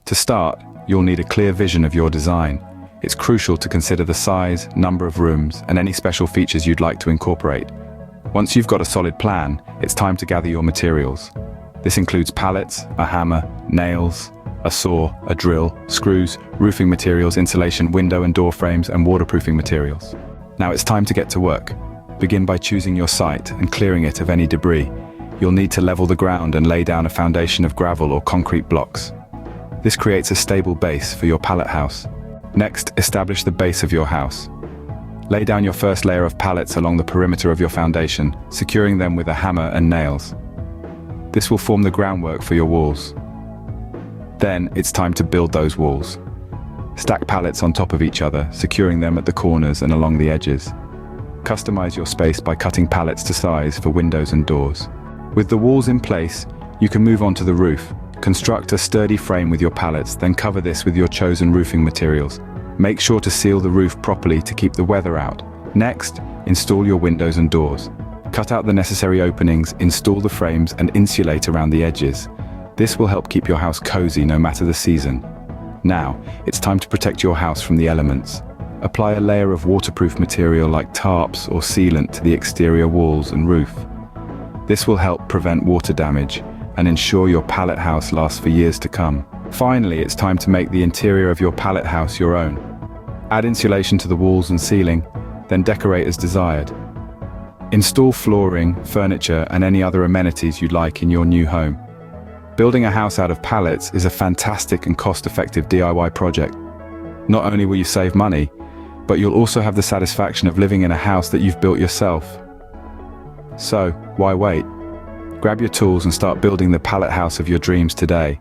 To start, you'll need a clear vision of your design. It's crucial to consider the size, number of rooms, and any special features you'd like to incorporate. Once you've got a solid plan, it's time to gather your materials. This includes pallets, a hammer, nails, a saw, a drill, screws, roofing materials, insulation, window and door frames, and waterproofing materials. Now it's time to get to work. Begin by choosing your site and clearing it of any debris. You'll need to level the ground and lay down a foundation of gravel or concrete blocks. This creates a stable base for your pallet house. Next, establish the base of your house. Lay down your first layer of pallets along the perimeter of your foundation, securing them with a hammer and nails. This will form the groundwork for your walls. Then, it's time to build those walls. Stack pallets on top of each other, securing them at the corners and along the edges. Customize your space by cutting pallets to size for windows and doors. With the walls in place, you can move on to the roof. Construct a sturdy frame with your pallets, then cover this with your chosen roofing materials. Make sure to seal the roof properly to keep the weather out. Next, install your windows and doors. Cut out the necessary openings, install the frames, and insulate around the edges. This will help keep your house cozy no matter the season. Now, it's time to protect your house from the elements. Apply a layer of waterproof material like tarps or sealant to the exterior walls and roof. This will help prevent water damage and ensure your pallet house lasts for years to come. Finally, it's time to make the interior of your pallet house your own. Add insulation to the walls and ceiling, then decorate as desired. Install flooring, furniture, and any other amenities you'd like in your new home. Building a house out of pallets is a fantastic and cost-effective DIY project. Not only will you save money, but you'll also have the satisfaction of living in a house that you've built yourself. So, why wait? Grab your tools and start building the pallet house of your dreams today.